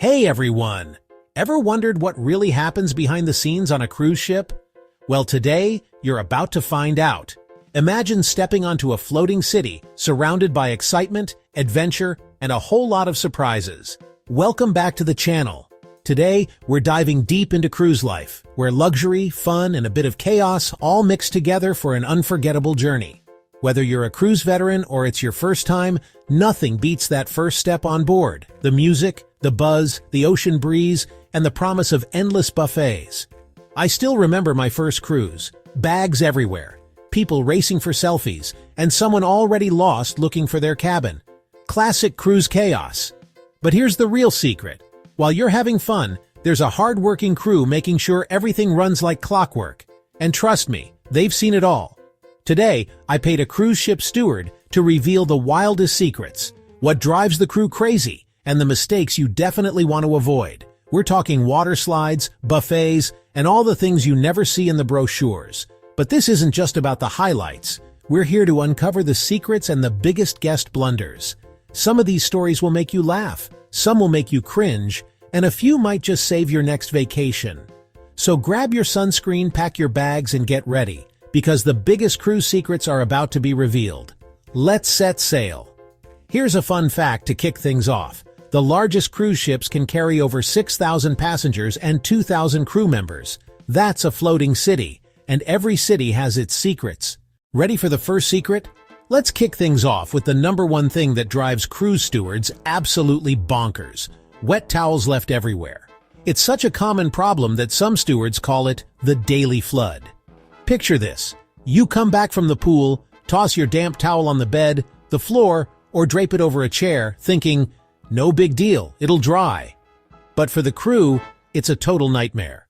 Hey everyone! Ever wondered what really happens behind the scenes on a cruise ship? Well, today, you're about to find out. Imagine stepping onto a floating city, surrounded by excitement, adventure, and a whole lot of surprises. Welcome back to the channel. Today, we're diving deep into cruise life, where luxury, fun, and a bit of chaos all mix together for an unforgettable journey. Whether you're a cruise veteran or it's your first time, nothing beats that first step on board. The music, the buzz, the ocean breeze, and the promise of endless buffets. I still remember my first cruise. Bags everywhere, people racing for selfies, and someone already lost looking for their cabin. Classic cruise chaos. But here's the real secret. While you're having fun, there's a hard-working crew making sure everything runs like clockwork. And trust me, they've seen it all. Today, I paid a cruise ship steward to reveal the wildest secrets, what drives the crew crazy, and the mistakes you definitely want to avoid. We're talking water slides, buffets, and all the things you never see in the brochures. But this isn't just about the highlights. We're here to uncover the secrets and the biggest guest blunders. Some of these stories will make you laugh, some will make you cringe, and a few might just save your next vacation. So grab your sunscreen, pack your bags, and get ready, because the biggest cruise secrets are about to be revealed. Let's set sail. Here's a fun fact to kick things off. The largest cruise ships can carry over 6,000 passengers and 2,000 crew members. That's a floating city, and every city has its secrets. Ready for the first secret? Let's kick things off with the number one thing that drives cruise stewards absolutely bonkers: wet towels left everywhere. It's such a common problem that some stewards call it the daily flood. Picture this. You come back from the pool, toss your damp towel on the bed, the floor, or drape it over a chair, thinking, no big deal, it'll dry. But for the crew, it's a total nightmare.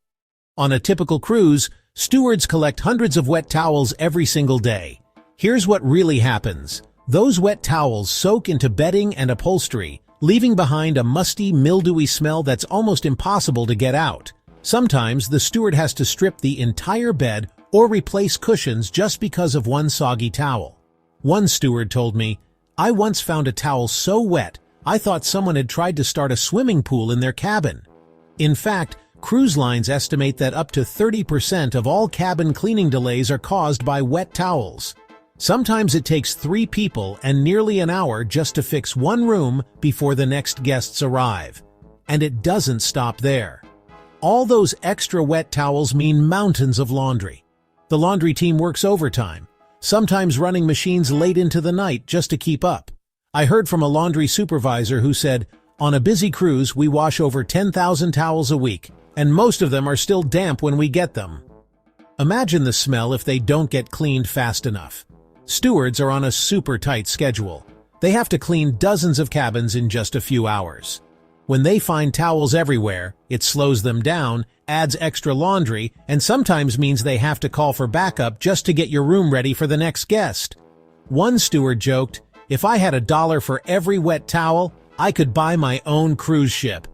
On a typical cruise, stewards collect hundreds of wet towels every single day. Here's what really happens. Those wet towels soak into bedding and upholstery, leaving behind a musty, mildewy smell that's almost impossible to get out. Sometimes the steward has to strip the entire bed or replace cushions just because of one soggy towel. One steward told me, "I once found a towel so wet, I thought someone had tried to start a swimming pool in their cabin." In fact, cruise lines estimate that up to 30% of all cabin cleaning delays are caused by wet towels. Sometimes it takes 3 people and nearly an hour just to fix one room before the next guests arrive. And it doesn't stop there. All those extra wet towels mean mountains of laundry. The laundry team works overtime, sometimes running machines late into the night just to keep up. I heard from a laundry supervisor who said, "On a busy cruise, we wash over 10,000 towels a week, and most of them are still damp when we get them." Imagine the smell if they don't get cleaned fast enough. Stewards are on a super tight schedule. They have to clean dozens of cabins in just a few hours. When they find towels everywhere, it slows them down, adds extra laundry, and sometimes means they have to call for backup just to get your room ready for the next guest. One steward joked, "If I had $1 for every wet towel, I could buy my own cruise ship."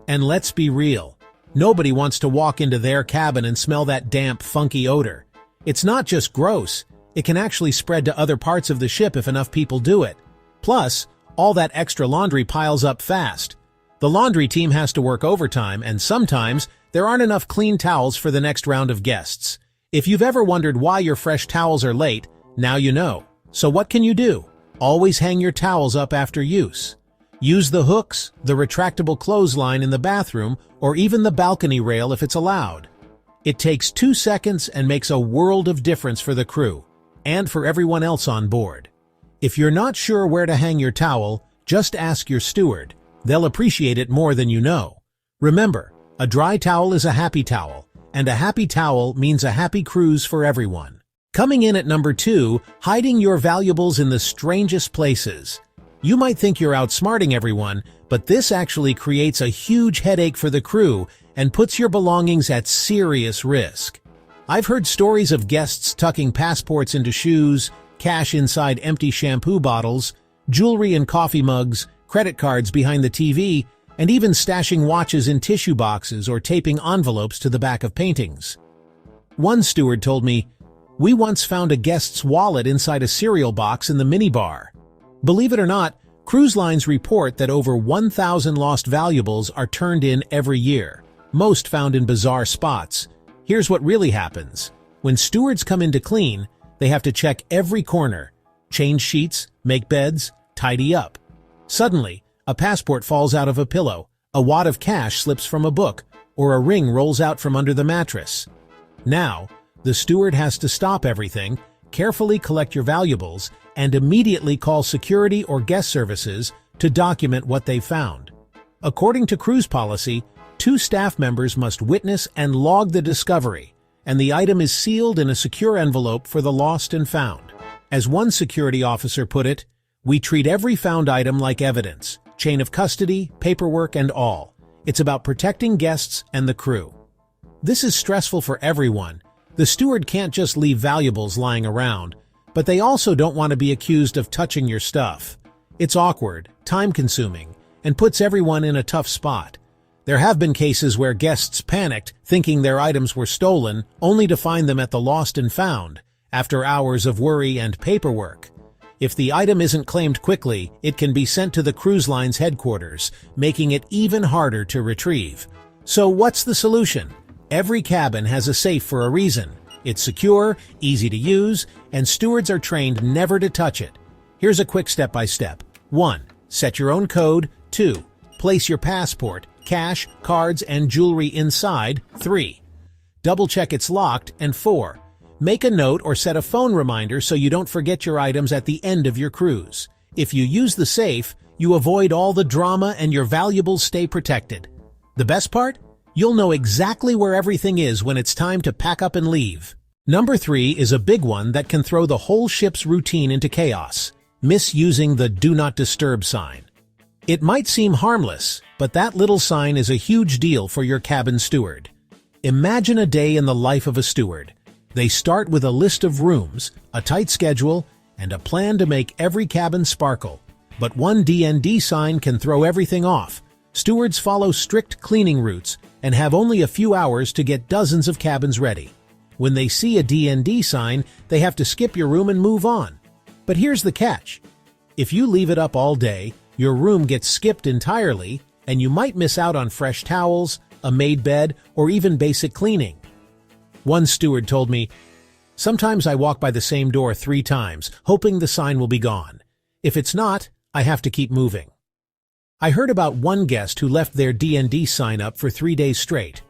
And let's be real, nobody wants to walk into their cabin and smell that damp, funky odor. It's not just gross, it can actually spread to other parts of the ship if enough people do it. Plus, all that extra laundry piles up fast. The laundry team has to work overtime, and sometimes there aren't enough clean towels for the next round of guests. If you've ever wondered why your fresh towels are late, now you know. So what can you do? Always hang your towels up after use. Use the hooks, the retractable clothesline in the bathroom, or even the balcony rail if it's allowed. It takes 2 seconds and makes a world of difference for the crew, and for everyone else on board. If you're not sure where to hang your towel, just ask your steward. They'll appreciate it more than you know. Remember, a dry towel is a happy towel, and a happy towel means a happy cruise for everyone. Coming in at number 2, hiding your valuables in the strangest places. You might think you're outsmarting everyone, but this actually creates a huge headache for the crew and puts your belongings at serious risk. I've heard stories of guests tucking passports into shoes, cash inside empty shampoo bottles, jewelry in coffee mugs, credit cards behind the TV, and even stashing watches in tissue boxes or taping envelopes to the back of paintings. One steward told me, "We once found a guest's wallet inside a cereal box in the minibar." Believe it or not, Cruise lines report that over 1,000 lost valuables are turned in every year, most found in bizarre spots. Here's what really happens. When stewards come in to clean, they have to check every corner, change sheets, make beds, tidy up. Suddenly, a passport falls out of a pillow, a wad of cash slips from a book, or a ring rolls out from under the mattress. Now, the steward has to stop everything, carefully collect your valuables, and immediately call security or guest services to document what they found. According to cruise policy, 2 staff members must witness and log the discovery, and the item is sealed in a secure envelope for the lost and found. As one security officer put it, "We treat every found item like evidence, chain of custody, paperwork, and all. It's about protecting guests and the crew." This is stressful for everyone. The steward can't just leave valuables lying around, but they also don't want to be accused of touching your stuff. It's awkward, time-consuming, and puts everyone in a tough spot. There have been cases where guests panicked, thinking their items were stolen, only to find them at the lost and found, after hours of worry and paperwork. If the item isn't claimed quickly, it can be sent to the cruise line's headquarters, making it even harder to retrieve. So what's the solution? Every cabin has a safe for a reason. It's secure, easy to use, and stewards are trained never to touch it. Here's a quick step-by-step. 1. Set your own code. 2. Place your passport, cash, cards, and jewelry inside. 3. Double-check it's locked. And 4. Make a note or set a phone reminder so you don't forget your items at the end of your cruise. If you use the safe, you avoid all the drama and your valuables stay protected. The best part? You'll know exactly where everything is when it's time to pack up and leave. Number 3 is a big one that can throw the whole ship's routine into chaos: misusing the "Do Not Disturb" sign. It might seem harmless, but that little sign is a huge deal for your cabin steward. Imagine a day in the life of a steward. They start with a list of rooms, a tight schedule, and a plan to make every cabin sparkle. But one D&D sign can throw everything off. Stewards follow strict cleaning routes and have only a few hours to get dozens of cabins ready. When they see a D&D sign, they have to skip your room and move on. But here's the catch. If you leave it up all day, your room gets skipped entirely, and you might miss out on fresh towels, a made bed, or even basic cleaning. One steward told me, "Sometimes I walk by the same door 3 times, hoping the sign will be gone. If it's not, I have to keep moving." I heard about one guest who left their D&D sign up for 3 days straight.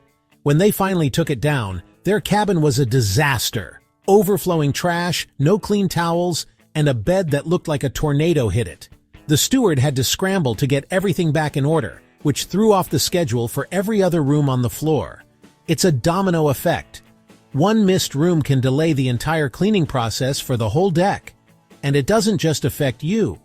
When they finally took it down, their cabin was a disaster. Overflowing trash, no clean towels, and a bed that looked like a tornado hit it. The steward had to scramble to get everything back in order, which threw off the schedule for every other room on the floor. It's a domino effect. One missed room can delay the entire cleaning process for the whole deck. And it doesn't just affect you.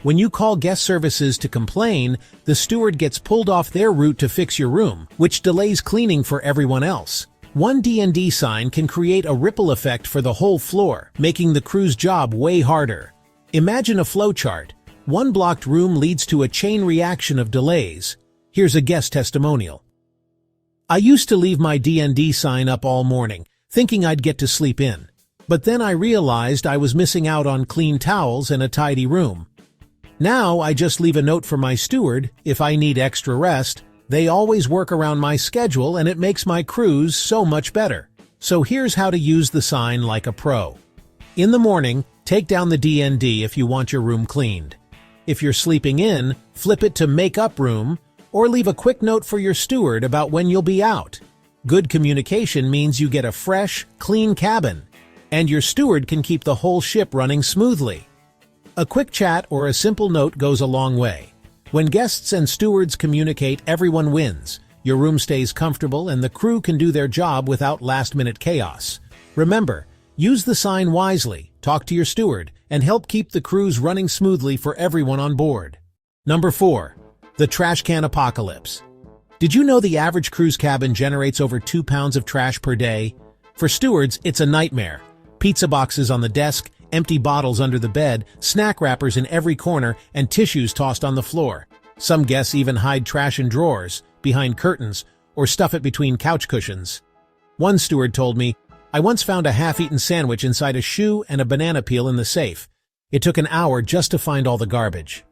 When you call guest services to complain, the steward gets pulled off their route to fix your room, which delays cleaning for everyone else. One D&D sign can create a ripple effect for the whole floor, making the crew's job way harder. Imagine a flowchart. One blocked room leads to a chain reaction of delays. Here's a guest testimonial. "I used to leave my D&D sign up all morning, thinking I'd get to sleep in. But then I realized I was missing out on clean towels and a tidy room. Now I just leave a note for my steward if I need extra rest. They always work around my schedule and it makes my cruise so much better." So here's how to use the sign like a pro. In the morning, take down the D&D if you want your room cleaned. If you're sleeping in, flip it to "Make Up Room," or leave a quick note for your steward about when you'll be out. Good communication means you get a fresh, clean cabin, and your steward can keep the whole ship running smoothly. A quick chat or a simple note goes a long way. When guests and stewards communicate, everyone wins. Your room stays comfortable and the crew can do their job without last-minute chaos. Remember, use the sign wisely, talk to your steward, and help keep the cruise running smoothly for everyone on board. Number 4. The trash can apocalypse. Did you know the average cruise cabin generates over 2 pounds of trash per day? For stewards, it's a nightmare. Pizza boxes on the desk, empty bottles under the bed, snack wrappers in every corner, and tissues tossed on the floor. Some guests even hide trash in drawers, behind curtains, or stuff it between couch cushions. One steward told me, "I once found a half-eaten sandwich inside a shoe and a banana peel in the safe. It took an hour just to find all the garbage."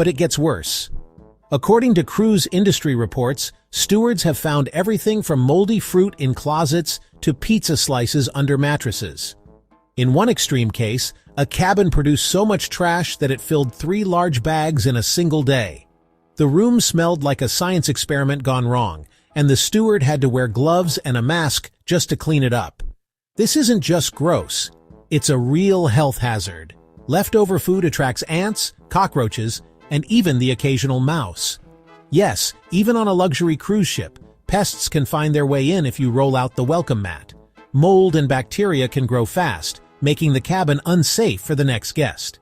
but it gets worse. According to cruise industry reports, stewards have found everything from moldy fruit in closets to pizza slices under mattresses. In one extreme case, a cabin produced so much trash that it filled 3 large bags in a single day. The room smelled like a science experiment gone wrong, and the steward had to wear gloves and a mask just to clean it up. This isn't just gross, it's a real health hazard. Leftover food attracts ants, cockroaches, and even the occasional mouse. Yes, even on a luxury cruise ship, pests can find their way in if you roll out the welcome mat. Mold and bacteria can grow fast, making the cabin unsafe for the next guest.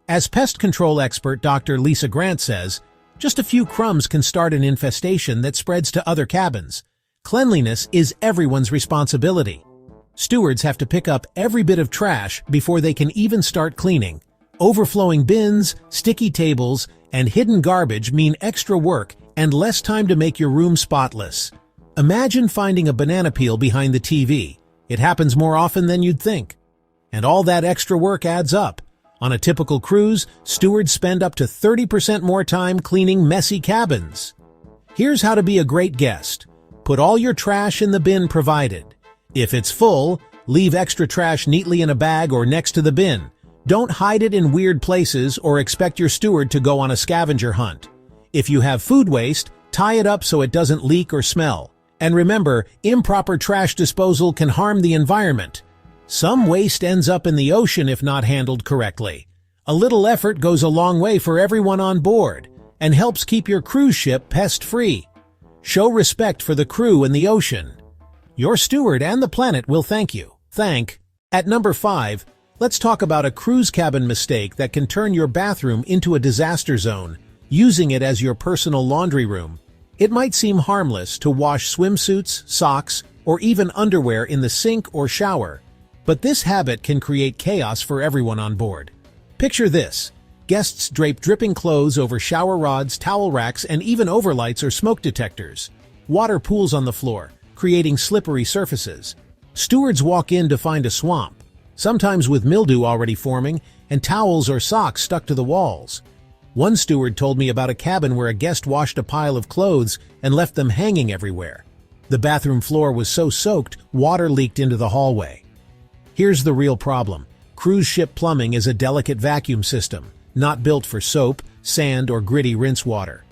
As pest control expert Dr. Lisa Grant says, just a few crumbs can start an infestation that spreads to other cabins. Cleanliness is everyone's responsibility. Stewards have to pick up every bit of trash before they can even start cleaning. Overflowing bins, sticky tables, and hidden garbage mean extra work and less time to make your room spotless. Imagine finding a banana peel behind the TV. It happens more often than you'd think. And all that extra work adds up. On a typical cruise, stewards spend up to 30% more time cleaning messy cabins. Here's how to be a great guest. Put all your trash in the bin provided. If it's full, leave extra trash neatly in a bag or next to the bin. Don't hide it in weird places or expect your steward to go on a scavenger hunt. If you have food waste, tie it up so it doesn't leak or smell. And remember, improper trash disposal can harm the environment. Some waste ends up in the ocean if not handled correctly. A little effort goes a long way for everyone on board and helps keep your cruise ship pest-free. Show respect for the crew and the ocean. Your steward and the planet will thank you. At number 5, let's talk about a cruise cabin mistake that can turn your bathroom into a disaster zone, using it as your personal laundry room. It might seem harmless to wash swimsuits, socks, or even underwear in the sink or shower, but this habit can create chaos for everyone on board. Picture this. Guests drape dripping clothes over shower rods, towel racks, and even overlights or smoke detectors. Water pools on the floor, creating slippery surfaces. Stewards walk in to find a swamp, sometimes with mildew already forming, and towels or socks stuck to the walls. One steward told me about a cabin where a guest washed a pile of clothes and left them hanging everywhere. The bathroom floor was so soaked, water leaked into the hallway. Here's the real problem. Cruise ship plumbing is a delicate vacuum system, not built for soap, sand, or gritty rinse water.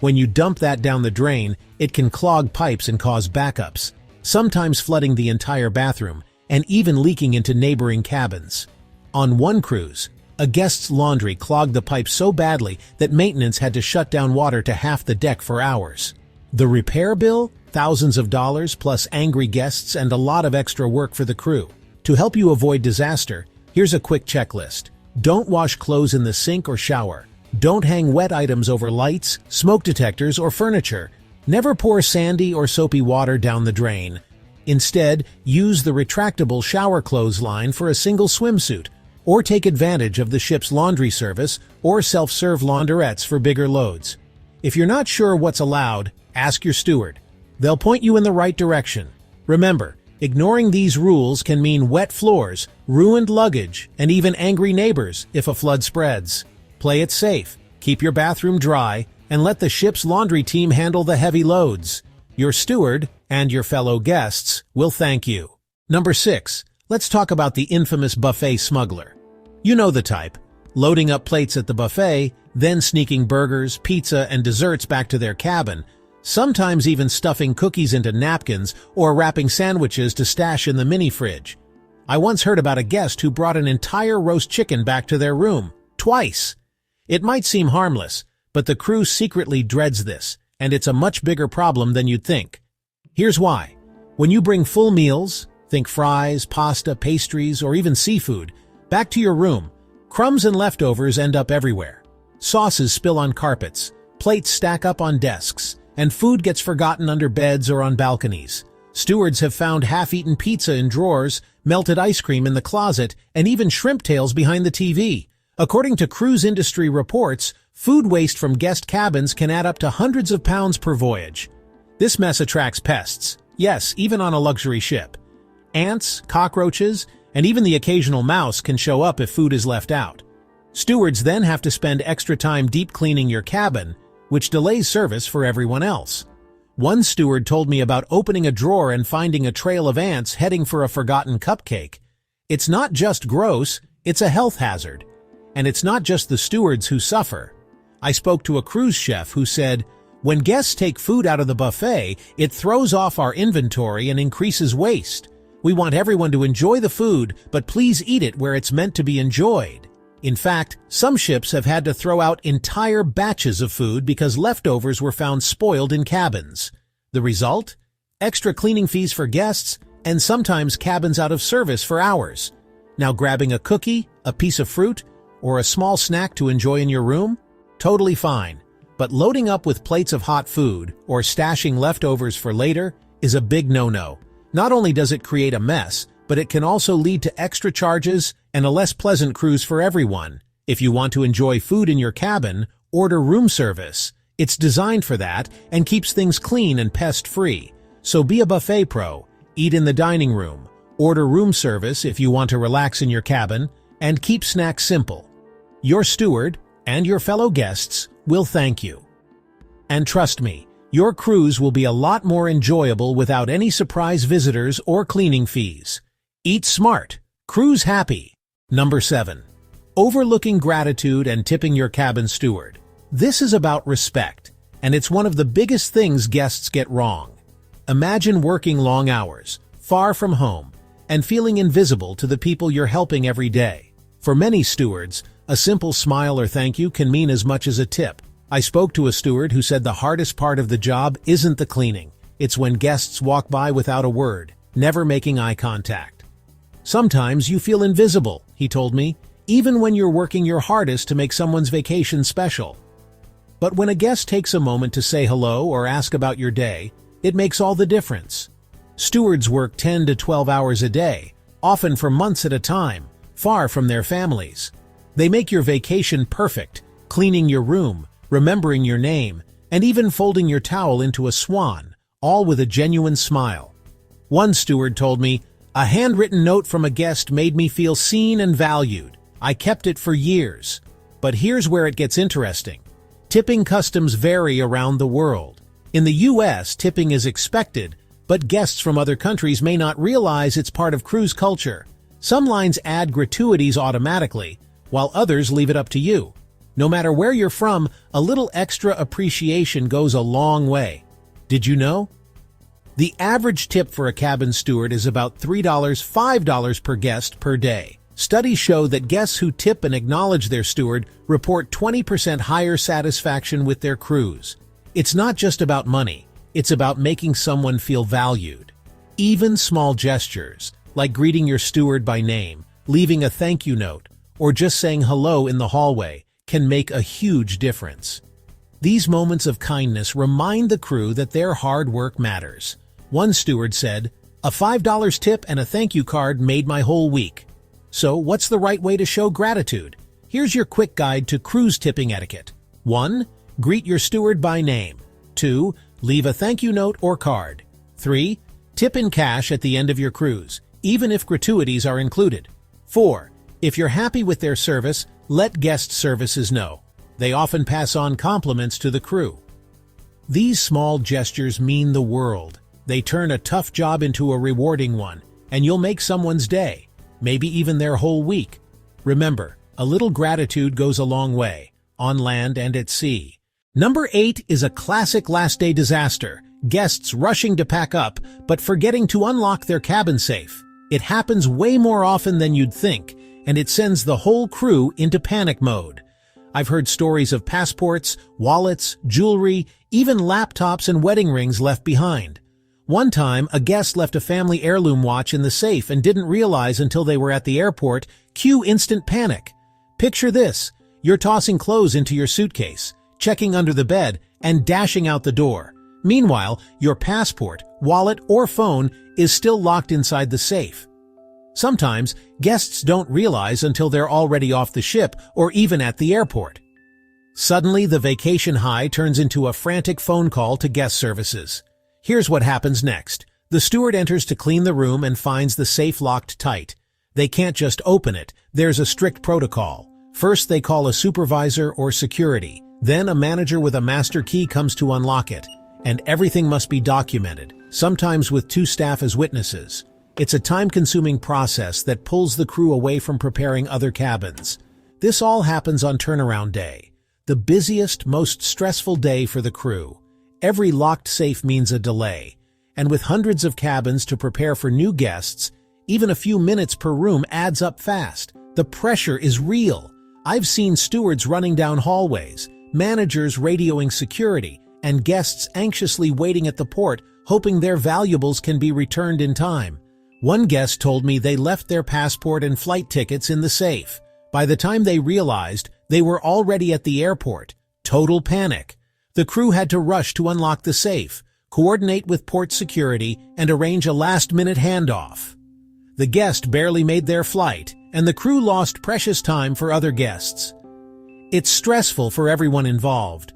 When you dump that down the drain, it can clog pipes and cause backups, sometimes flooding the entire bathroom and even leaking into neighboring cabins. On one cruise, a guest's laundry clogged the pipe so badly that maintenance had to shut down water to half the deck for hours. The repair bill? Thousands of dollars plus angry guests and a lot of extra work for the crew. To help you avoid disaster, here's a quick checklist. Don't wash clothes in the sink or shower. Don't hang wet items over lights, smoke detectors, or furniture. Never pour sandy or soapy water down the drain. Instead, use the retractable shower clothesline for a single swimsuit, or take advantage of the ship's laundry service or self-serve launderettes for bigger loads. If you're not sure what's allowed, ask your steward. They'll point you in the right direction. Remember, ignoring these rules can mean wet floors, ruined luggage, and even angry neighbors if a flood spreads. Play it safe, keep your bathroom dry, and let the ship's laundry team handle the heavy loads. Your steward and your fellow guests will thank you. Number 6. Let's talk about the infamous buffet smuggler. You know the type. Loading up plates at the buffet, then sneaking burgers, pizza, and desserts back to their cabin, sometimes even stuffing cookies into napkins or wrapping sandwiches to stash in the mini-fridge. I once heard about a guest who brought an entire roast chicken back to their room, twice. It might seem harmless, but the crew secretly dreads this, and it's a much bigger problem than you'd think. Here's why. When you bring full meals, think fries, pasta, pastries, or even seafood, back to your room, crumbs and leftovers end up everywhere. Sauces spill on carpets, plates stack up on desks, and food gets forgotten under beds or on balconies. Stewards have found half-eaten pizza in drawers, melted ice cream in the closet, and even shrimp tails behind the TV. According to cruise industry reports, food waste from guest cabins can add up to hundreds of pounds per voyage. This mess attracts pests. Yes, even on a luxury ship. Ants, cockroaches, and even the occasional mouse can show up if food is left out. Stewards then have to spend extra time deep cleaning your cabin, which delays service for everyone else. One steward told me about opening a drawer and finding a trail of ants heading for a forgotten cupcake. It's not just gross, it's a health hazard. And it's not just the stewards who suffer. I spoke to a cruise chef who said, "When guests take food out of the buffet, it throws off our inventory and increases waste. We want everyone to enjoy the food, but please eat it where it's meant to be enjoyed." In fact, some ships have had to throw out entire batches of food because leftovers were found spoiled in cabins. The result? Extra cleaning fees for guests, and sometimes cabins out of service for hours. Now grabbing a cookie, a piece of fruit, or a small snack to enjoy in your room? Totally fine. But loading up with plates of hot food, or stashing leftovers for later, is a big no-no. Not only does it create a mess, but it can also lead to extra charges and a less pleasant cruise for everyone. If you want to enjoy food in your cabin, order room service. It's designed for that and keeps things clean and pest-free. So be a buffet pro, eat in the dining room, order room service if you want to relax in your cabin, and keep snacks simple. Your steward and your fellow guests will thank you. And trust me, your cruise will be a lot more enjoyable without any surprise visitors or cleaning fees. Eat smart. Cruise happy. Number 7. Overlooking gratitude and tipping your cabin steward. This is about respect, and it's one of the biggest things guests get wrong. Imagine working long hours, far from home, and feeling invisible to the people you're helping every day. For many stewards, a simple smile or thank you can mean as much as a tip. I spoke to a steward who said the hardest part of the job isn't the cleaning. It's when guests walk by without a word, never making eye contact. Sometimes you feel invisible, he told me, even when you're working your hardest to make someone's vacation special. But when a guest takes a moment to say hello or ask about your day, it makes all the difference. Stewards work 10 to 12 hours a day, often for months at a time, far from their families. They make your vacation perfect, cleaning your room, remembering your name, and even folding your towel into a swan, all with a genuine smile. One steward told me, "A handwritten note from a guest made me feel seen and valued. I kept it for years." But here's where it gets interesting. Tipping customs vary around the world. In the US, tipping is expected, but guests from other countries may not realize it's part of cruise culture. Some lines add gratuities automatically, while others leave it up to you. No matter where you're from, a little extra appreciation goes a long way. Did you know? The average tip for a cabin steward is about $3–5 per guest per day. Studies show that guests who tip and acknowledge their steward report 20% higher satisfaction with their cruise. It's not just about money, it's about making someone feel valued. Even small gestures, like greeting your steward by name, leaving a thank you note, or just saying hello in the hallway, can make a huge difference. These moments of kindness remind the crew that their hard work matters. One steward said, "A $5 tip and a thank you card made my whole week." So what's the right way to show gratitude? Here's your quick guide to cruise tipping etiquette. 1. Greet your steward by name. 2. Leave a thank you note or card. 3. Tip in cash at the end of your cruise, even if gratuities are included. 4. If you're happy with their service, let guest services know. They often pass on compliments to the crew. These small gestures mean the world. They turn a tough job into a rewarding one, and you'll make someone's day, maybe even their whole week. Remember, a little gratitude goes a long way, on land and at sea. Number 8 is a classic last-day disaster. Guests rushing to pack up, but forgetting to unlock their cabin safe. It happens way more often than you'd think, and it sends the whole crew into panic mode. I've heard stories of passports, wallets, jewelry, even laptops and wedding rings left behind. One time, a guest left a family heirloom watch in the safe and didn't realize until they were at the airport. Cue instant panic. Picture this. You're tossing clothes into your suitcase, checking under the bed, and dashing out the door. Meanwhile, your passport, wallet, or phone is still locked inside the safe. Sometimes, guests don't realize until they're already off the ship or even at the airport. Suddenly, the vacation high turns into a frantic phone call to guest services. Here's what happens next. The steward enters to clean the room and finds the safe locked tight. They can't just open it. There's a strict protocol. First, they call a supervisor or security. Then a manager with a master key comes to unlock it, and everything must be documented, sometimes with 2 staff as witnesses. It's a time-consuming process that pulls the crew away from preparing other cabins. This all happens on turnaround day, the busiest, most stressful day for the crew. Every locked safe means a delay, and with hundreds of cabins to prepare for new guests, even a few minutes per room adds up fast. The pressure is real. I've seen stewards running down hallways, managers radioing security, and guests anxiously waiting at the port, hoping their valuables can be returned in time. One guest told me they left their passport and flight tickets in the safe. By the time they realized, they were already at the airport. Total panic. The crew had to rush to unlock the safe, coordinate with port security, and arrange a last-minute handoff. The guest barely made their flight, and the crew lost precious time for other guests. It's stressful for everyone involved.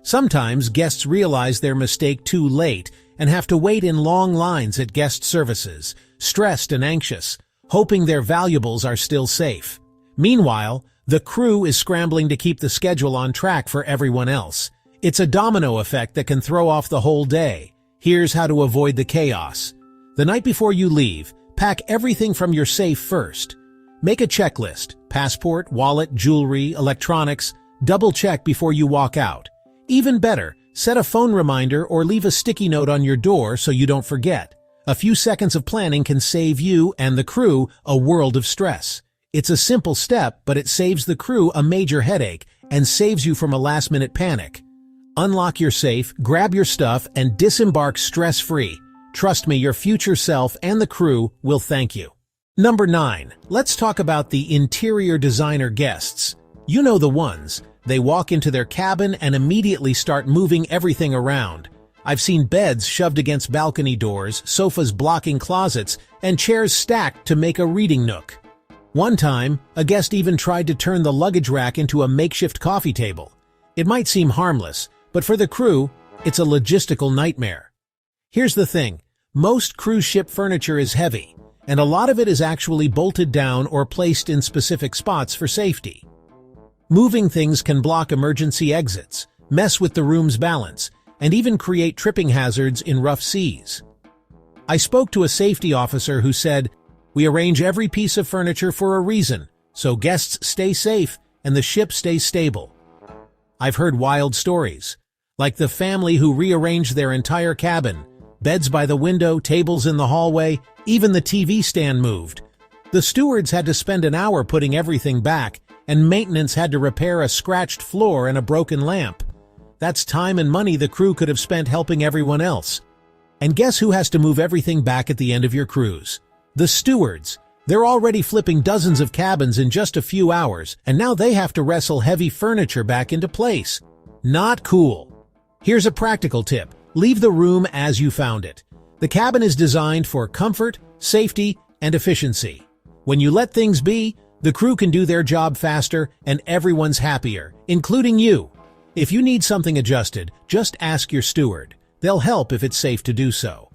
Sometimes guests realize their mistake too late and have to wait in long lines at guest services, stressed and anxious, hoping their valuables are still safe. Meanwhile, the crew is scrambling to keep the schedule on track for everyone else. It's a domino effect that can throw off the whole day. Here's how to avoid the chaos. The night before you leave, pack everything from your safe first. Make a checklist: passport, wallet, jewelry, electronics. Double-check before you walk out. Even better, set a phone reminder or leave a sticky note on your door so you don't forget. A few seconds of planning can save you and the crew a world of stress. It's a simple step, but it saves the crew a major headache and saves you from a last-minute panic. Unlock your safe, grab your stuff, and disembark stress-free. Trust me, your future self and the crew will thank you. Number 9. Let's talk about the interior designer guests. You know the ones. They walk into their cabin and immediately start moving everything around. I've seen beds shoved against balcony doors, sofas blocking closets, and chairs stacked to make a reading nook. One time, a guest even tried to turn the luggage rack into a makeshift coffee table. It might seem harmless, but for the crew, it's a logistical nightmare. Here's the thing. Most cruise ship furniture is heavy, and a lot of it is actually bolted down or placed in specific spots for safety. Moving things can block emergency exits, mess with the room's balance, and even create tripping hazards in rough seas. I spoke to a safety officer who said, "We arrange every piece of furniture for a reason, so guests stay safe and the ship stays stable." I've heard wild stories, like the family who rearranged their entire cabin, beds by the window, tables in the hallway, even the TV stand moved. The stewards had to spend an hour putting everything back, and maintenance had to repair a scratched floor and a broken lamp. That's time and money the crew could have spent helping everyone else. And guess who has to move everything back at the end of your cruise? The stewards. They're already flipping dozens of cabins in just a few hours, and now they have to wrestle heavy furniture back into place. Not cool. Here's a practical tip. Leave the room as you found it. The cabin is designed for comfort, safety, and efficiency. When you let things be, the crew can do their job faster and everyone's happier, including you. If you need something adjusted, just ask your steward. They'll help if it's safe to do so.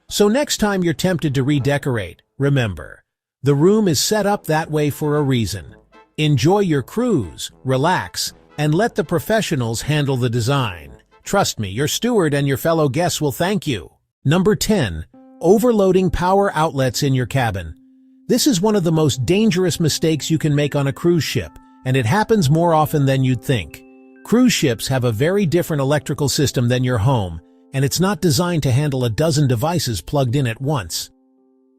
So next time you're tempted to redecorate, remember, the room is set up that way for a reason. Enjoy your cruise, relax, and let the professionals handle the design. Trust me, your steward and your fellow guests will thank you. Number 10. Overloading power outlets in your cabin. This is one of the most dangerous mistakes you can make on a cruise ship, and it happens more often than you'd think. Cruise ships have a very different electrical system than your home, and it's not designed to handle a dozen devices plugged in at once.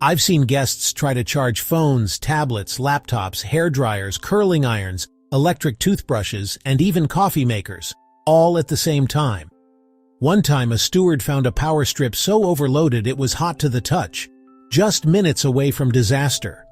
I've seen guests try to charge phones, tablets, laptops, hair dryers, curling irons, electric toothbrushes, and even coffee makers, all at the same time. One time a steward found a power strip so overloaded it was hot to the touch, just minutes away from disaster.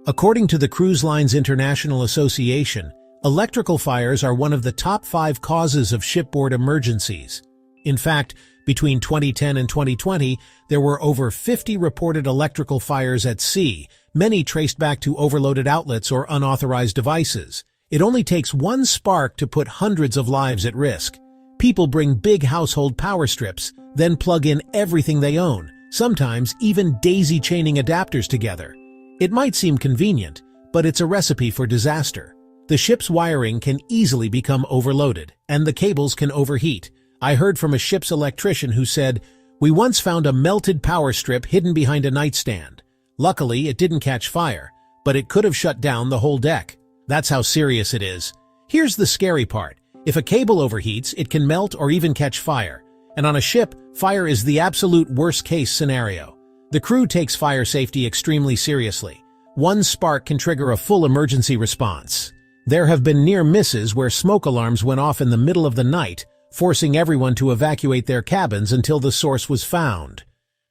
According to the Cruise Lines International Association, electrical fires are one of the top 5 causes of shipboard emergencies. In fact, between 2010 and 2020, there were over 50 reported electrical fires at sea, many traced back to overloaded outlets or unauthorized devices. It only takes one spark to put hundreds of lives at risk. People bring big household power strips, then plug in everything they own, sometimes even daisy-chaining adapters together. It might seem convenient, but it's a recipe for disaster. The ship's wiring can easily become overloaded, and the cables can overheat. I heard from a ship's electrician who said, "We once found a melted power strip hidden behind a nightstand. Luckily, it didn't catch fire, but it could have shut down the whole deck." That's how serious it is. Here's the scary part. If a cable overheats, it can melt or even catch fire. And on a ship, fire is the absolute worst-case scenario. The crew takes fire safety extremely seriously. One spark can trigger a full emergency response. There have been near misses where smoke alarms went off in the middle of the night, forcing everyone to evacuate their cabins until the source was found.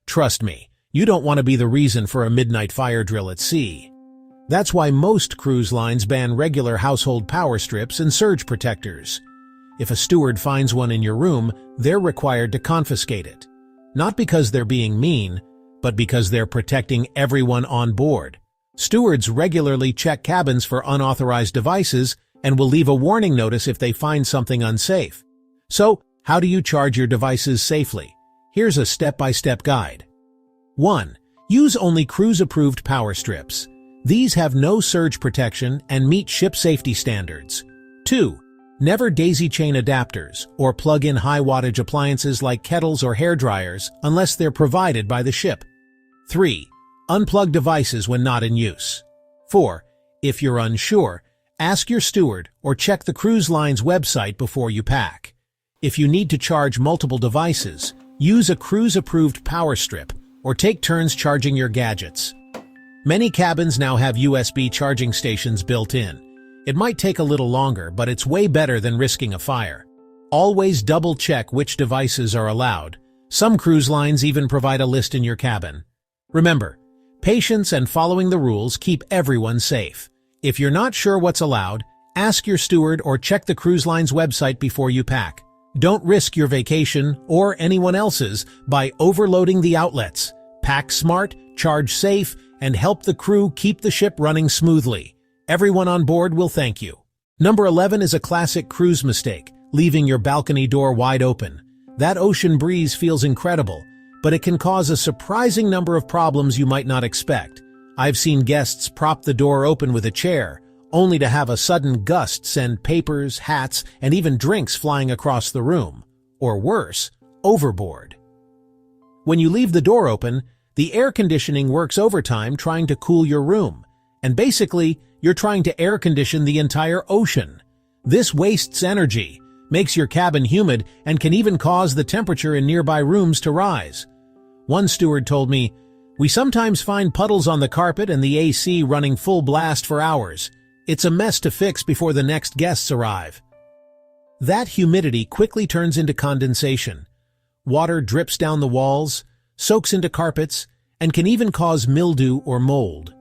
Trust me, you don't want to be the reason for a midnight fire drill at sea. That's why most cruise lines ban regular household power strips and surge protectors. If a steward finds one in your room, they're required to confiscate it. Not because they're being mean, but because they're protecting everyone on board. Stewards regularly check cabins for unauthorized devices and will leave a warning notice if they find something unsafe. So, how do you charge your devices safely? Here's a step-by-step guide. 1. Use only cruise-approved power strips. These have no surge protection and meet ship safety standards. 2. Never daisy-chain adapters or plug in high-wattage appliances like kettles or hairdryers unless they're provided by the ship. 3. Unplug devices when not in use. 4. If you're unsure, ask your steward or check the cruise line's website before you pack. If you need to charge multiple devices, use a cruise-approved power strip or take turns charging your gadgets. Many cabins now have USB charging stations built in. It might take a little longer, but it's way better than risking a fire. Always double-check which devices are allowed. Some cruise lines even provide a list in your cabin. Remember, patience and following the rules keep everyone safe. If you're not sure what's allowed, ask your steward or check the cruise line's website before you pack. Don't risk your vacation or anyone else's by overloading the outlets. Pack smart, charge safe, and help the crew keep the ship running smoothly. Everyone on board will thank you. Number 11 is a classic cruise mistake, leaving your balcony door wide open. That ocean breeze feels incredible, but it can cause a surprising number of problems you might not expect. I've seen guests prop the door open with a chair, only to have a sudden gust send papers, hats, and even drinks flying across the room. Or worse, overboard. When you leave the door open, the air conditioning works overtime trying to cool your room. And basically, you're trying to air condition the entire ocean. This wastes energy, makes your cabin humid, and can even cause the temperature in nearby rooms to rise. One steward told me, "We sometimes find puddles on the carpet and the AC running full blast for hours. It's a mess to fix before the next guests arrive." That humidity quickly turns into condensation. Water drips down the walls, soaks into carpets, and can even cause mildew or mold.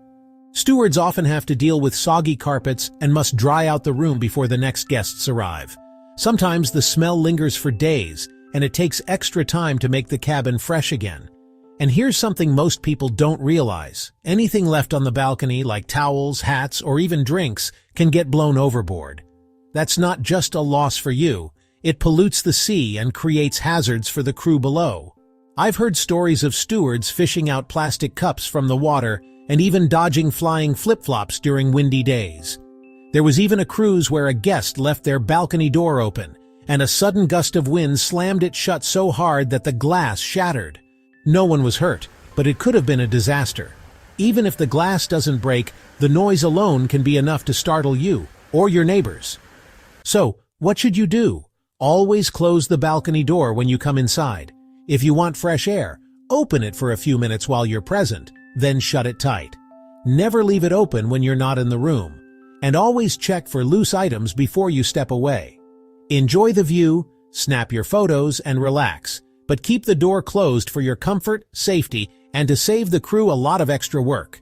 Stewards often have to deal with soggy carpets and must dry out the room before the next guests arrive. Sometimes the smell lingers for days, and it takes extra time to make the cabin fresh again. And here's something most people don't realize. Anything left on the balcony, like towels, hats, or even drinks, can get blown overboard. That's not just a loss for you. It pollutes the sea and creates hazards for the crew below. I've heard stories of stewards fishing out plastic cups from the water and even dodging flying flip-flops during windy days. There was even a cruise where a guest left their balcony door open, and a sudden gust of wind slammed it shut so hard that the glass shattered. No one was hurt, but it could have been a disaster. Even if the glass doesn't break, the noise alone can be enough to startle you or your neighbors. So, what should you do? Always close the balcony door when you come inside. If you want fresh air, open it for a few minutes while you're present, then shut it tight. Never leave it open when you're not in the room. And always check for loose items before you step away. Enjoy the view, snap your photos, and relax, but keep the door closed for your comfort, safety, and to save the crew a lot of extra work.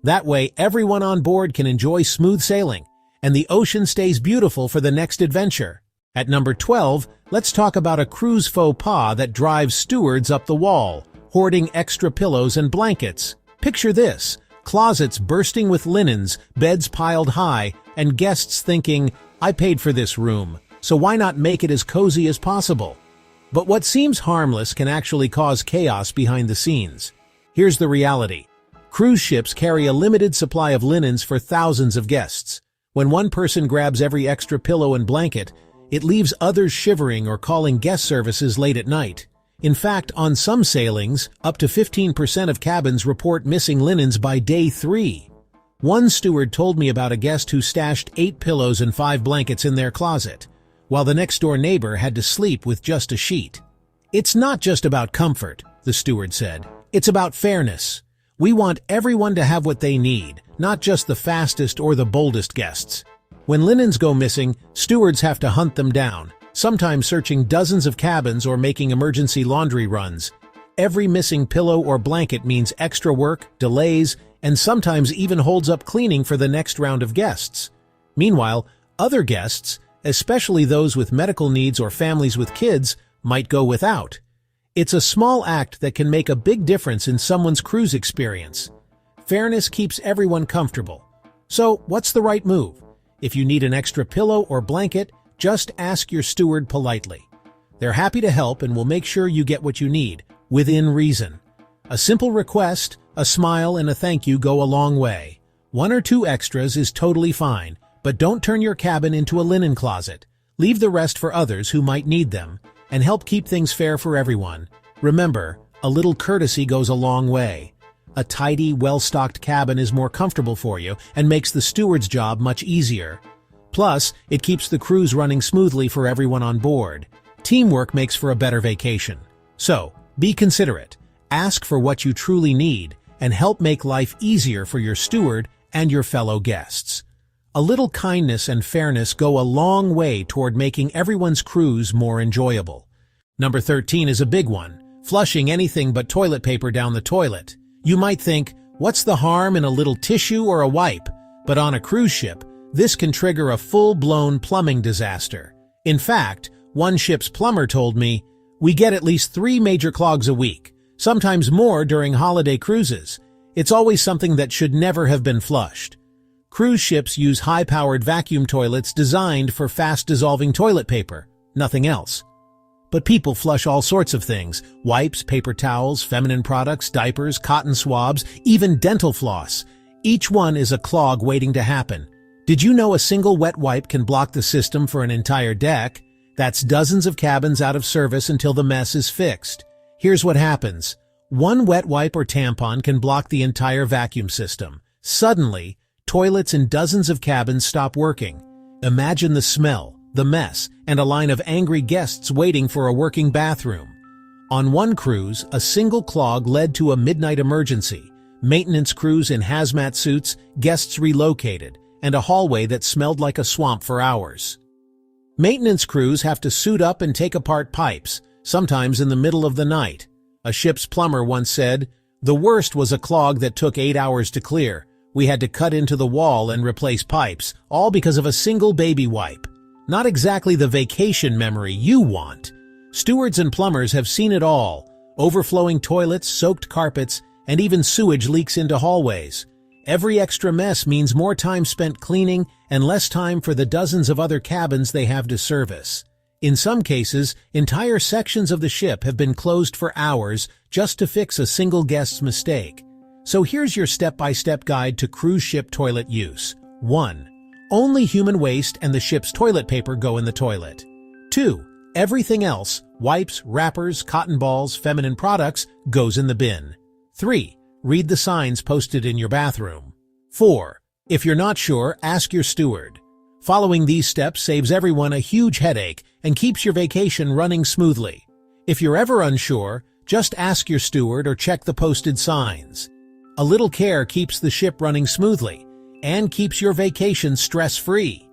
That way, everyone on board can enjoy smooth sailing, and the ocean stays beautiful for the next adventure. At number 12, let's talk about a cruise faux pas that drives stewards up the wall, hoarding extra pillows and blankets. Picture this: closets bursting with linens, beds piled high, and guests thinking, "I paid for this room, so why not make it as cozy as possible?" But what seems harmless can actually cause chaos behind the scenes. Here's the reality. Cruise ships carry a limited supply of linens for thousands of guests. When one person grabs every extra pillow and blanket, it leaves others shivering or calling guest services late at night. In fact, on some sailings, up to 15% of cabins report missing linens by day 3. One steward told me about a guest who stashed 8 pillows and 5 blankets in their closet, while the next-door neighbor had to sleep with just a sheet. "It's not just about comfort," the steward said. "It's about fairness. We want everyone to have what they need, not just the fastest or the boldest guests." When linens go missing, stewards have to hunt them down, sometimes searching dozens of cabins or making emergency laundry runs. Every missing pillow or blanket means extra work, delays, and sometimes even holds up cleaning for the next round of guests. Meanwhile, other guests, especially those with medical needs or families with kids, might go without. It's a small act that can make a big difference in someone's cruise experience. Fairness keeps everyone comfortable. So, what's the right move? If you need an extra pillow or blanket, just ask your steward politely. They're happy to help and will make sure you get what you need, within reason. A simple request, a smile, and a thank you go a long way. 1 or 2 extras is totally fine, but don't turn your cabin into a linen closet. Leave the rest for others who might need them, and help keep things fair for everyone. Remember, a little courtesy goes a long way. A tidy, well-stocked cabin is more comfortable for you and makes the steward's job much easier. Plus, it keeps the cruise running smoothly for everyone on board. Teamwork makes for a better vacation. So, be considerate, ask for what you truly need, and help make life easier for your steward and your fellow guests. A little kindness and fairness go a long way toward making everyone's cruise more enjoyable. Number 13 is a big one, flushing anything but toilet paper down the toilet. You might think, what's the harm in a little tissue or a wipe? But on a cruise ship, this can trigger a full-blown plumbing disaster. In fact, one ship's plumber told me, "We get at least 3 major clogs a week, sometimes more during holiday cruises. It's always something that should never have been flushed." Cruise ships use high-powered vacuum toilets designed for fast-dissolving toilet paper, nothing else. But people flush all sorts of things: wipes, paper towels, feminine products, diapers, cotton swabs, even dental floss. Each one is a clog waiting to happen. Did you know a single wet wipe can block the system for an entire deck? That's dozens of cabins out of service until the mess is fixed. Here's what happens. One wet wipe or tampon can block the entire vacuum system. Suddenly, toilets in dozens of cabins stop working. Imagine the smell, the mess, and a line of angry guests waiting for a working bathroom. On one cruise, a single clog led to a midnight emergency. Maintenance crews in hazmat suits, guests relocated, and a hallway that smelled like a swamp for hours. Maintenance crews have to suit up and take apart pipes, sometimes in the middle of the night. A ship's plumber once said, "The worst was a clog that took 8 hours to clear. We had to cut into the wall and replace pipes, all because of a single baby wipe." Not exactly the vacation memory you want. Stewards and plumbers have seen it all: overflowing toilets, soaked carpets, and even sewage leaks into hallways. Every extra mess means more time spent cleaning and less time for the dozens of other cabins they have to service. In some cases, entire sections of the ship have been closed for hours just to fix a single guest's mistake. So here's your step-by-step guide to cruise ship toilet use. 1. Only human waste and the ship's toilet paper go in the toilet. 2. Everything else, wipes, wrappers, cotton balls, feminine products, goes in the bin. 3. Read the signs posted in your bathroom. 4. If you're not sure, ask your steward. Following these steps saves everyone a huge headache and keeps your vacation running smoothly. If you're ever unsure, just ask your steward or check the posted signs. A little care keeps the ship running smoothly and keeps your vacation stress-free.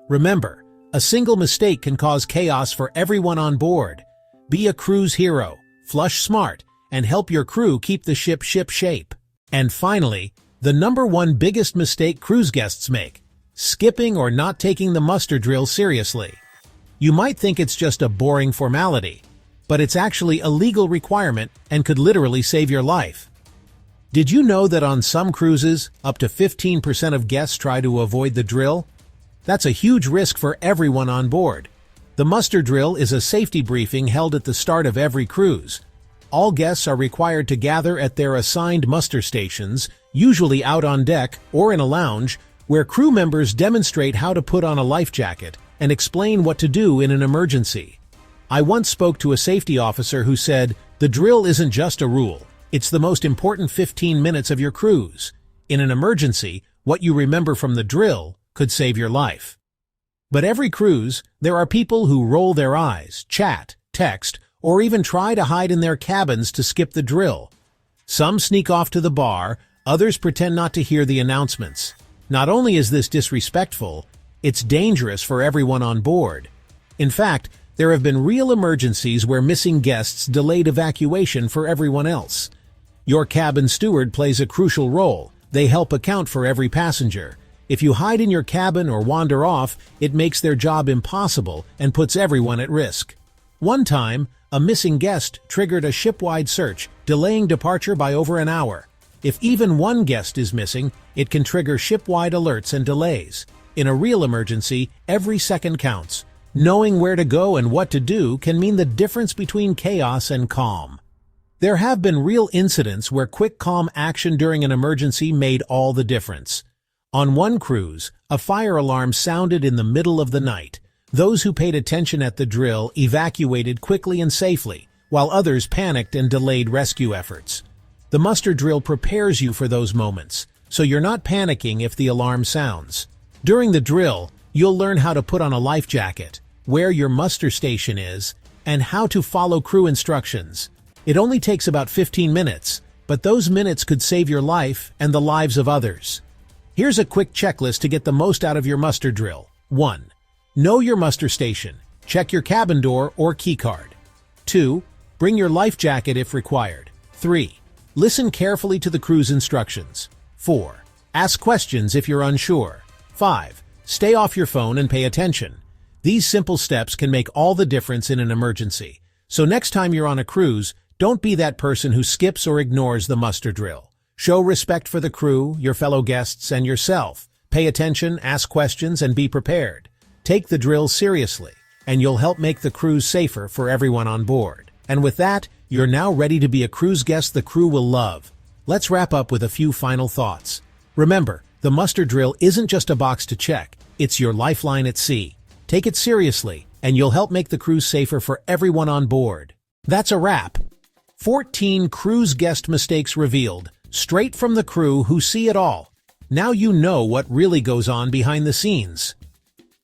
Remember, a single mistake can cause chaos for everyone on board. Be a cruise hero, flush smart, and help your crew keep the ship ship-shape. And finally, the #1 biggest mistake cruise guests make: skipping or not taking the muster drill seriously. You might think it's just a boring formality, but it's actually a legal requirement and could literally save your life. Did you know that on some cruises, up to 15% of guests try to avoid the drill? That's a huge risk for everyone on board. The muster drill is a safety briefing held at the start of every cruise. All guests are required to gather at their assigned muster stations, usually out on deck or in a lounge, where crew members demonstrate how to put on a life jacket and explain what to do in an emergency. I once spoke to a safety officer who said, "The drill isn't just a rule, it's the most important 15 minutes of your cruise. In an emergency, what you remember from the drill could save your life." But every cruise, there are people who roll their eyes, chat, text, or even try to hide in their cabins to skip the drill. Some sneak off to the bar, others pretend not to hear the announcements. Not only is this disrespectful, it's dangerous for everyone on board. In fact, there have been real emergencies where missing guests delayed evacuation for everyone else. Your cabin steward plays a crucial role. They help account for every passenger. If you hide in your cabin or wander off, it makes their job impossible and puts everyone at risk. One time, a missing guest triggered a ship-wide search, delaying departure by over an hour. If even one guest is missing, it can trigger ship-wide alerts and delays. In a real emergency, every second counts. Knowing where to go and what to do can mean the difference between chaos and calm. There have been real incidents where quick, calm action during an emergency made all the difference. On one cruise, a fire alarm sounded in the middle of the night. Those who paid attention at the drill evacuated quickly and safely, while others panicked and delayed rescue efforts. The muster drill prepares you for those moments, so you're not panicking if the alarm sounds. During the drill, you'll learn how to put on a life jacket, where your muster station is, and how to follow crew instructions. It only takes about 15 minutes, but those minutes could save your life and the lives of others. Here's a quick checklist to get the most out of your muster drill. 1. Know your muster station. Check your cabin door or key card. 2. Bring your life jacket if required. 3. Listen carefully to the crew's instructions. 4. Ask questions if you're unsure. 5. Stay off your phone and pay attention. These simple steps can make all the difference in an emergency. So next time you're on a cruise, don't be that person who skips or ignores the muster drill. Show respect for the crew, your fellow guests, and yourself. Pay attention, ask questions, and be prepared. Take the drill seriously, and you'll help make the cruise safer for everyone on board. And with that, you're now ready to be a cruise guest the crew will love. Let's wrap up with a few final thoughts. Remember, the muster drill isn't just a box to check, it's your lifeline at sea. Take it seriously, and you'll help make the cruise safer for everyone on board. That's a wrap. 14 cruise guest mistakes revealed, straight from the crew who see it all. Now you know what really goes on behind the scenes.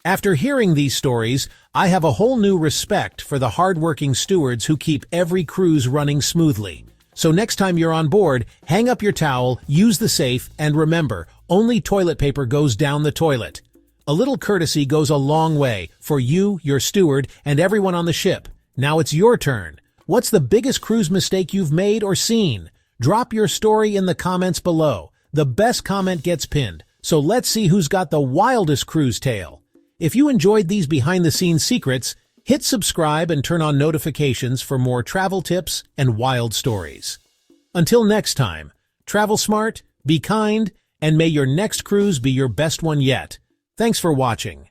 After hearing these stories, I have a whole new respect for the hardworking stewards who keep every cruise running smoothly. So next time you're on board, hang up your towel, use the safe, and remember, only toilet paper goes down the toilet. A little courtesy goes a long way for you, your steward, and everyone on the ship. Now it's your turn. What's the biggest cruise mistake you've made or seen? Drop your story in the comments below. The best comment gets pinned, so let's see who's got the wildest cruise tale. If you enjoyed these behind-the-scenes secrets, hit subscribe and turn on notifications for more travel tips and wild stories. Until next time, travel smart, be kind, and may your next cruise be your best one yet. Thanks for watching.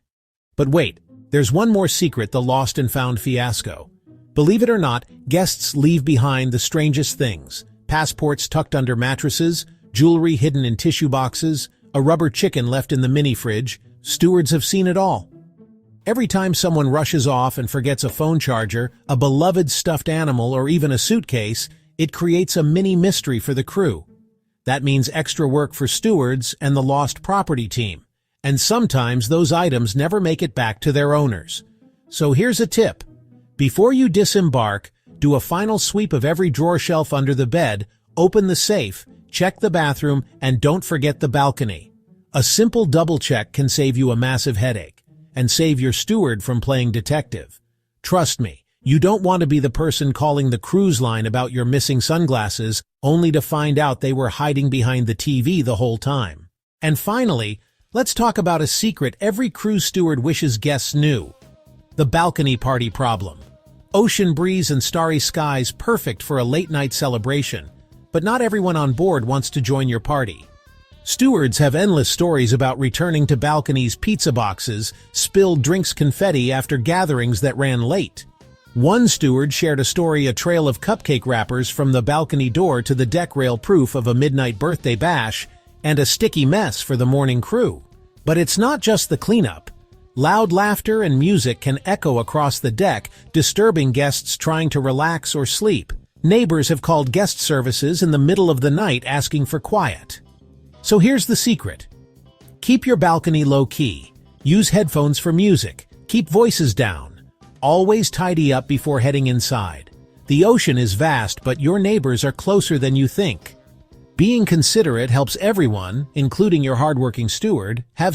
But wait, there's one more secret: the lost and found fiasco. Believe it or not, guests leave behind the strangest things: passports tucked under mattresses, jewelry hidden in tissue boxes, a rubber chicken left in the mini fridge. Stewards have seen it all. Every time someone rushes off and forgets a phone charger, a beloved stuffed animal, or even a suitcase, it creates a mini mystery for the crew. That means extra work for stewards and the lost property team. And sometimes those items never make it back to their owners. So here's a tip. Before you disembark, do a final sweep of every drawer shelf under the bed, open the safe, check the bathroom, and don't forget the balcony. A simple double check can save you a massive headache and save your steward from playing detective. Trust me, you don't want to be the person calling the cruise line about your missing sunglasses only to find out they were hiding behind the TV the whole time. And finally, let's talk about a secret every cruise steward wishes guests knew: the balcony party problem. Ocean breeze and starry skies, perfect for a late-night celebration, but not everyone on board wants to join your party. Stewards have endless stories about returning to balconies, pizza boxes, spilled drinks, confetti after gatherings that ran late. One steward shared a story: a trail of cupcake wrappers from the balcony door to the deck rail, proof of a midnight birthday bash, and a sticky mess for the morning crew. But it's not just the cleanup. Loud laughter and music can echo across the deck, disturbing guests trying to relax or sleep. Neighbors have called guest services in the middle of the night asking for quiet. So here's the secret. Keep your balcony low-key. Use headphones for music. Keep voices down. Always tidy up before heading inside. The ocean is vast, but your neighbors are closer than you think. Being considerate helps everyone, including your hardworking steward, have